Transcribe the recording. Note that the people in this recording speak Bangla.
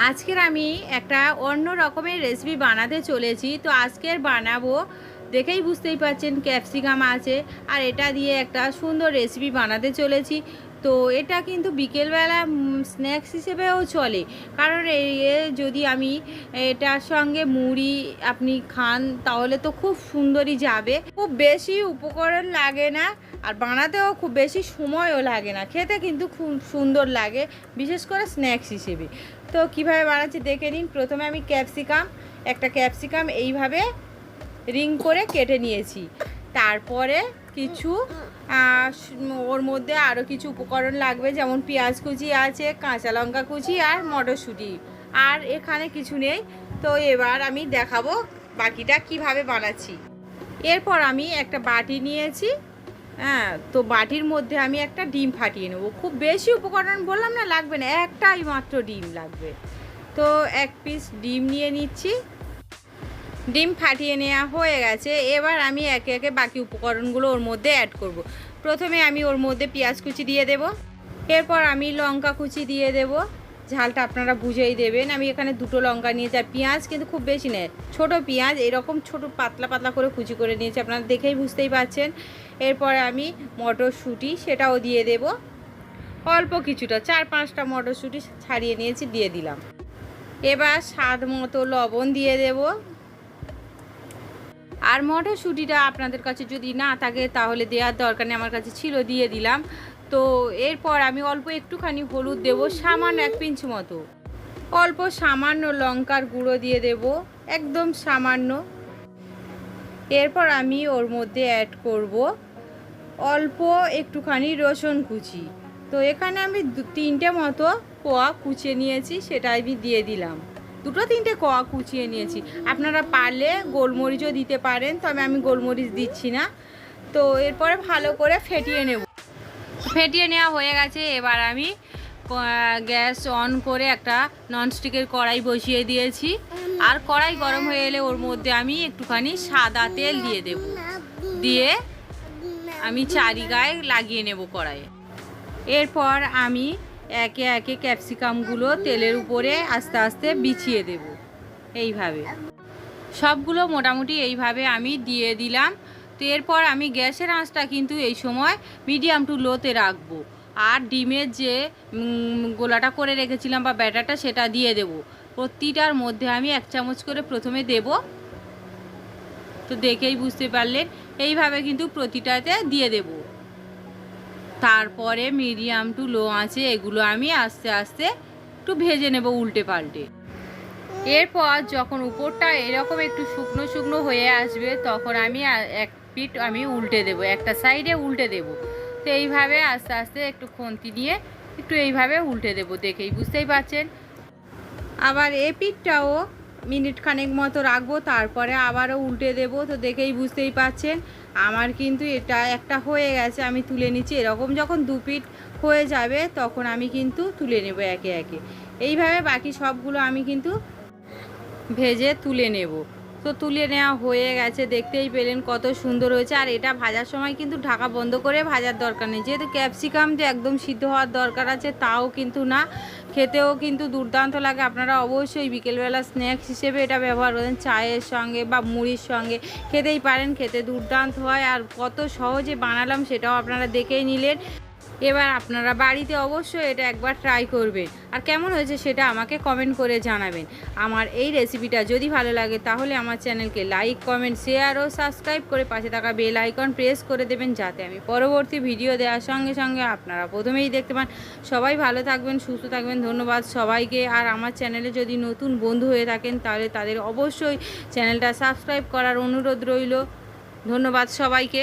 আজকের আমি একটা অন্য রকমের রেসিপি বানাতে চলেছি। তো আজকের বানাবো, দেখেই বুঝতেই পারছেন ক্যাপসিকাম আছে, আর এটা দিয়ে একটা সুন্দর রেসিপি বানাতে চলেছি। তো এটা কিন্তু বিকেলবেলা স্ন্যাক্স হিসেবেও চলে, কারণ যদি আমি এটার সঙ্গে মুড়ি আপনি খান তাহলে তো খুব সুন্দরই যাবে। খুব বেশি উপকরণ লাগে না, আর বানাতেও খুব বেশি সময়ও লাগে না, খেতে কিন্তু খুব সুন্দর লাগে, বিশেষ করে স্ন্যাক্স হিসেবে। তো কিভাবে বানাচ্ছি দেখে নিন। প্রথমে আমি একটা ক্যাপসিকাম এইভাবে রিং করে কেটে নিয়েছি। তারপরে কিছু ওর মধ্যে আরও কিছু উপকরণ লাগবে, যেমন পেঁয়াজ কুচি আছে, কাঁচা লঙ্কা কুচি আর মটরশুঁটি, আর এখানে কিছু নেই। তো এবার আমি দেখাবো বাকিটা কিভাবে বানাচ্ছি। এরপর আমি একটা বাটি নিয়েছি, তো বাটির মধ্যে আমি একটা ডিম ফাটিয়ে নেব। খুব বেশি উপকরণ বললাম না, লাগবে না, একটাই মাত্র ডিম লাগবে। তো এক পিস ডিম নিয়ে নিচ্ছি। ডিম ফাটিয়ে নেওয়া হয়ে গেছে। এবার আমি একে একে বাকি উপকরণগুলো ওর মধ্যে অ্যাড করব। প্রথমে আমি ওর মধ্যে পেঁয়াজ কুচি দিয়ে দেব, এরপর আমি লঙ্কা কুচি দিয়ে দেব। ঝালটা আপনারা বুঝেই দেবেন। আমি এখানে 2টো লঙ্কা নিয়েছি, আর পেঁয়াজ কিন্তু খুব বেশি নেই, ছোট পেঁয়াজ এরকম ছোট পাতলা পাতলা করে কুচি করে নিয়েছি, আপনারা দেখেই বুঝতেই পারছেন। এরপর আমি মটরশুঁটি সেটাও দিয়ে দেব, অল্প কিছুটা 4-5টা মটরশুঁটি ছাড়িয়ে নিয়েছি, দিয়ে দিলাম। এবার স্বাদ মতো লবণ দিয়ে দেব। আর মটরশুঁটিটা আপনাদের কাছে যদি না থাকে তাহলে দেওয়ার দরকার নেই, আমার কাছে ছিল, দিয়ে দিলাম। তো এরপর আমি অল্প একটুখানি হলুদ দেব, সামান্য 1 পিঞ্চ মতো। অল্প সামান্য লঙ্কার গুঁড়ো দিয়ে দেব, একদম সামান্য। এরপর আমি ওর মধ্যে অ্যাড করব অল্প একটুখানি রসুন কুচি। তো এখানে আমি 3টে মতো কোয়া কুচিয়ে নিয়েছি, সেটা আমি দিয়ে দিলাম। 2-3টে কোয়া কুচিয়ে নিয়েছি, আপনারা পারলে গোলমরিচও দিতে পারেন, তবে আমি গোলমরিচ দিচ্ছি না। তো এরপরে ভালো করে ফেটিয়ে নেব। ফেটিয়ে নেওয়া হয়ে গেছে। এবার আমি গ্যাস অন করে একটা ননস্টিকের কড়াই বসিয়ে দিয়েছি, আর কড়াই গরম হয়ে এলে ওর মধ্যে আমি একটুখানি সাদা তেল দিয়ে দেব, দিয়ে আমি চারিগায়ে লাগিয়ে নেব কড়াইয়ে। এরপর আমি একে একে ক্যাপসিকামগুলো তেলের উপরে আস্তে আস্তে বিছিয়ে দেব, এইভাবে সবগুলো মোটামুটি এইভাবে আমি দিয়ে দিলাম। তো এরপর আমি গ্যাসের আঁচটা কিন্তু এই সময় মিডিয়াম টু লোতে রাখবো, আর ডিমের যে গোলাটা করে রেখেছিলাম বা ব্যাটারটা, সেটা দিয়ে দেব। প্রতিটার মধ্যে আমি 1 চামচ করে প্রথমে দেব। তো দেখেই বুঝতে পারলেন, এইভাবে কিন্তু প্রতিটাতে দিয়ে দেব। তারপরে মিডিয়াম টু লো আঁচে এগুলো আমি আস্তে আস্তে একটু ভেজে নেব উল্টে পাল্টে। এরপর যখন উপরটা এরকম একটু শুকনো শুকনো হয়ে আসবে, তখন আমি এক পিঠ আমি উল্টে দেব, একটা সাইডে উল্টে দেব। তো এইভাবে আস্তে আস্তে একটু খুন্তি নিয়ে একটু এইভাবে উল্টে দেব, দেখেই বুঝতেই পারছেন। আবার এই পিঠটাও মিনিট খানেক মতো রাখবো, তারপরে আবারও উল্টে দেব। তো দেখেই বুঝতেই পারছেন আমার কিন্তু এটা একটা হয়ে গেছে, আমি তুলে নিচ্ছি। এরকম যখন 2 পিঠ হয়ে যাবে তখন আমি কিন্তু তুলে নেব একে একে। এইভাবে বাকি সবগুলো আমি কিন্তু ভেজে তুলে নেব। তো তুলে নেওয়া হয়ে গেছে, দেখতেই পেলেন কত সুন্দর হয়েছে। আর এটা ভাজার সময় কিন্তু ঢাকা বন্ধ করে ভাজার দরকার নেই, যেহেতু ক্যাপসিকাম যে একদম সিদ্ধ হওয়ার দরকার আছে তাও কিন্তু না, খেতেও কিন্তু দুর্দান্ত লাগে। আপনারা অবশ্যই বিকেলবেলা স্ন্যাক্স হিসেবে এটা ব্যবহার করেন, চায়ের সঙ্গে বা মুড়ির সঙ্গে খেতেই পারেন, খেতে দুর্দান্ত হয়। আর কত সহজে বানালাম সেটাও আপনারা দেখেই নিলেন। এবার আপনারা বাড়িতে অবশ্যই এটা একবার ট্রাই করবেন, আর কেমন হয়েছে সেটা আমাকে কমেন্ট করে জানাবেন। আমার এই রেসিপিটা যদি ভালো লাগে তাহলে আমার চ্যানেলকে লাইক, কমেন্ট, শেয়ার ও সাবস্ক্রাইব করে পাশে থাকা বেল আইকন প্রেস করে দেবেন, যাতে আমি পরবর্তী ভিডিও দেওয়ার সঙ্গে সঙ্গে আপনারা প্রথমেই দেখতে পান। সবাই ভালো থাকবেন, সুস্থ থাকবেন, ধন্যবাদ সবাইকে। আর আমার চ্যানেলে যদি নতুন বন্ধু হয়ে থাকেন তাহলে তাদের অবশ্যই চ্যানেলটা সাবস্ক্রাইব করার অনুরোধ রইল। ধন্যবাদ সবাইকে।